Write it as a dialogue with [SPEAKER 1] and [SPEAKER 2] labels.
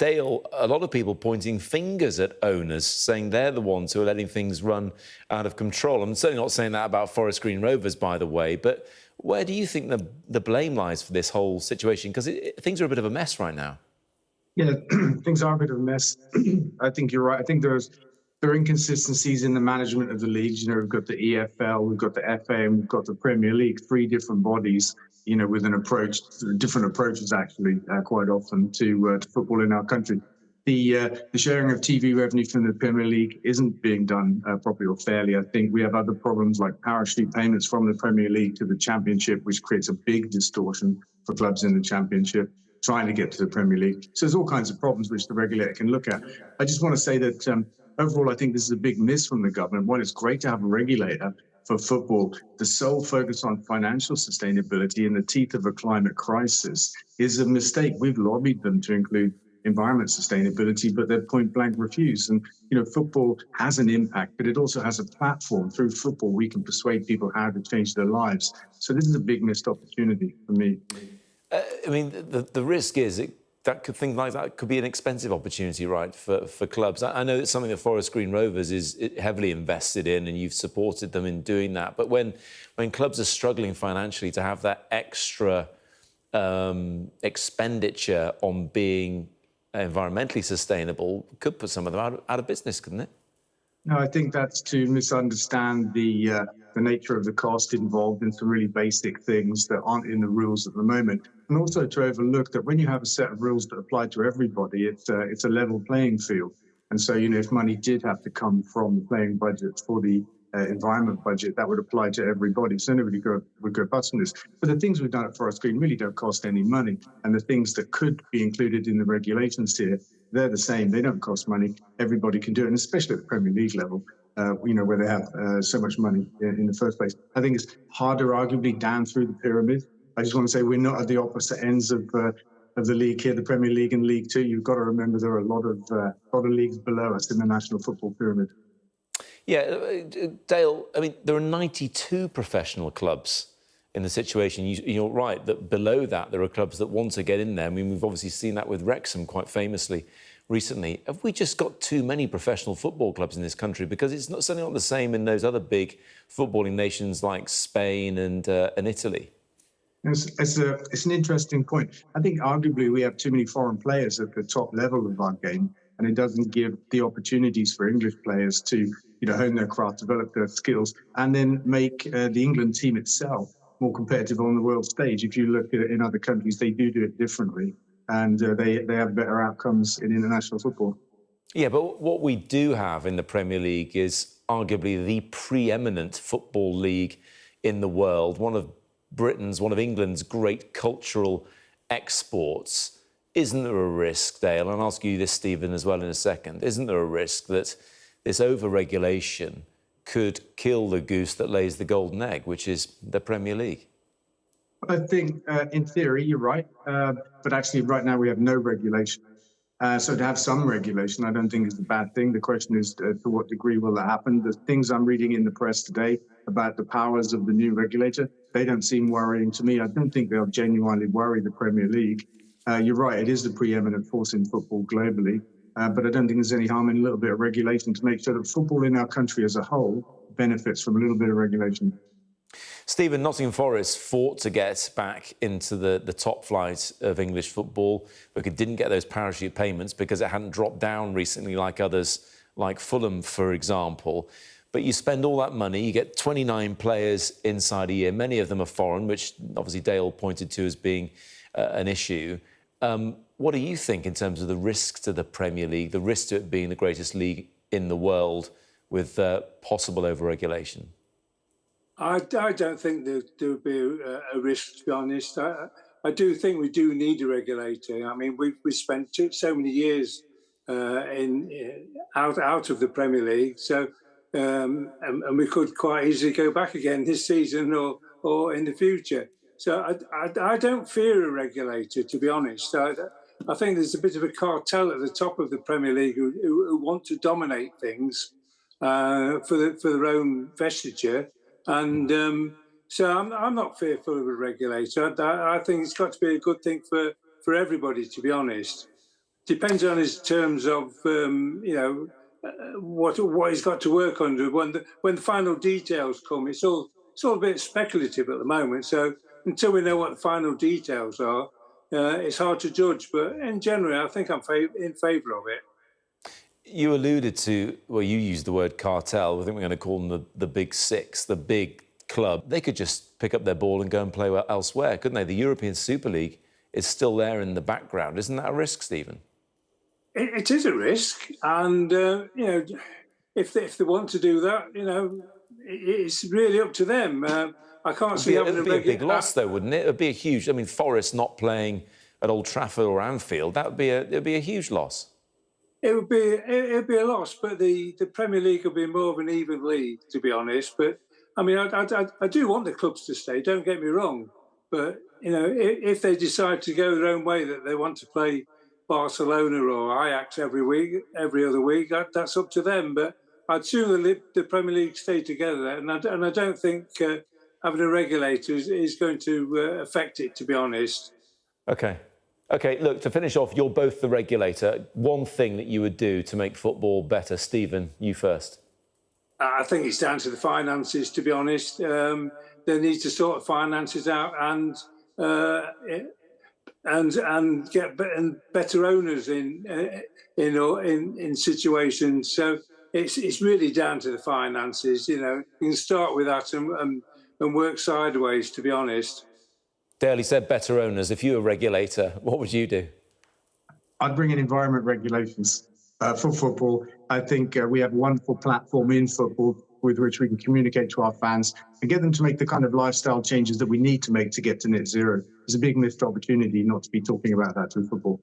[SPEAKER 1] Dale, a lot of people pointing fingers at owners, saying they're the ones who are letting things run out of control. I'm certainly not saying that about Forest Green Rovers, by the way, but where do you think the blame lies for this whole situation? Because things are a bit of a mess right now.
[SPEAKER 2] Yeah, things are a bit of a mess. I think you're right. I think there are inconsistencies in the management of the leagues. We've got the EFL, we've got the FA, and we've got the Premier League, three different bodies, with an approach, different approaches actually, quite often to football in our country. The sharing of TV revenue from the Premier League isn't being done properly or fairly. I think we have other problems like parachute payments from the Premier League to the Championship, which creates a big distortion for clubs in the Championship trying to get to the Premier League. So there's all kinds of problems which the regulator can look at. I just want to say that overall, I think this is a big miss from the government. While it's great to have a regulator for football, the sole focus on financial sustainability in the teeth of a climate crisis is a mistake. We've lobbied them to include environment sustainability, but they're point blank refused. And, football has an impact, but it also has a platform. Through football, we can persuade people how to change their lives. So this is a big missed opportunity for me.
[SPEAKER 1] The risk is things like that could be an expensive opportunity, right, for clubs. I know it's something that Forest Green Rovers is heavily invested in, and you've supported them in doing that. But when clubs are struggling financially, to have that extra expenditure on being environmentally sustainable could put some of them out of business, couldn't it?
[SPEAKER 2] No, I think that's to misunderstand the nature of the cost involved in some really basic things that aren't in the rules at the moment, and also to overlook that when you have a set of rules that apply to everybody, it's a level playing field. And so, if money did have to come from the playing budget for the environment budget, that would apply to everybody. So nobody would go bust on this. But the things we've done at Forest Green really don't cost any money, and the things that could be included in the regulations here, they're the same. They don't cost money. Everybody can do it, and especially at the Premier League level, where they have so much money in the first place. I think it's harder, arguably, down through the pyramid. I just want to say we're not at the opposite ends of the league here, the Premier League and League Two. You've got to remember there are a lot of leagues below us in the national football pyramid.
[SPEAKER 1] Yeah, Dale, there are 92 professional clubs in the situation. You're right that below that there are clubs that want to get in there. We've obviously seen that with Wrexham quite famously recently. Have we just got too many professional football clubs in this country? Because it's certainly not the same in those other big footballing nations like Spain and Italy.
[SPEAKER 2] It's an interesting point. I think arguably we have too many foreign players at the top level of our game, and it doesn't give the opportunities for English players to hone their craft, develop their skills, and then make the England team itself more competitive on the world stage. If you look at it in other countries, they do it differently, and they have better outcomes in international football.
[SPEAKER 1] Yeah, but what we do have in the Premier League is arguably the preeminent football league in the world, one of England's great cultural exports. Isn't there a risk, Dale, and I'll ask you this, Stephen, as well in a second, isn't there a risk that this over-regulation could kill the goose that lays the golden egg, which is the Premier League?
[SPEAKER 2] I think, in theory, you're right. But actually, right now, we have no regulation. So to have some regulation, I don't think is a bad thing. The question is, to what degree will that happen? The things I'm reading in the press today about the powers of the new regulator, they don't seem worrying to me. I don't think they'll genuinely worry the Premier League. You're right, it is the preeminent force in football globally. But I don't think there's any harm in a little bit of regulation to make sure that football in our country as a whole benefits from a little bit of regulation.
[SPEAKER 1] Stephen, Nottingham Forest fought to get back into the top flight of English football, but it didn't get those parachute payments because it hadn't dropped down recently like others, like Fulham, for example. But you spend all that money, you get 29 players inside a year. Many of them are foreign, which obviously Dale pointed to as being an issue. What do you think in terms of the risk to the Premier League, the risk to it being the greatest league in the world with possible over-regulation?
[SPEAKER 3] I don't think there would be a risk, to be honest. I do think we do need a regulator. We spent so many years out of the Premier League, so and we could quite easily go back again this season or in the future. So I don't fear a regulator, to be honest. I think there's a bit of a cartel at the top of the Premier League who want to dominate things for their own vesture. And so I'm not fearful of a regulator. I think it's got to be a good thing for everybody, to be honest. depends on his terms of what he's got to work under. When the final details come, it's all a bit speculative at the moment. So until we know what the final details are, it's hard to judge. But in general, I think I'm in favour of it.
[SPEAKER 1] You alluded to, well, you used the word cartel. I think we're going to call them the big six, the big club. They could just pick up their ball and go and play elsewhere, couldn't they? The European Super League is still there in the background. Isn't that a risk, Stephen?
[SPEAKER 3] It is a risk, and if they want to do that, it's really up to them. I can't see having
[SPEAKER 1] a big loss, though, wouldn't it? It'd be a huge. I mean, Forest not playing at Old Trafford or Anfield, it'd be a huge loss.
[SPEAKER 3] It would be a loss, but the Premier League will be more of an even league, to be honest. But I mean, I do want the clubs to stay. Don't get me wrong, but if they decide to go their own way, that they want to play Barcelona or Ajax every other week, that's up to them. But I'd sooner the Premier League stay together, and I don't think having a regulator is going to affect it, to be honest.
[SPEAKER 1] OK, look, to finish off, you're both the regulator. One thing that you would do to make football better, Stephen, you first.
[SPEAKER 3] I think it's down to the finances, to be honest. They need to sort the finances out and get better owners in situations. So it's really down to the finances. You can start with that and work sideways, to be honest.
[SPEAKER 1] Dale, he said better owners. If you were a regulator, what would you do?
[SPEAKER 2] I'd bring in environment regulations for football. I think we have a wonderful platform in football with which we can communicate to our fans and get them to make the kind of lifestyle changes that we need to make to get to net zero. It's a big missed opportunity not to be talking about that through football.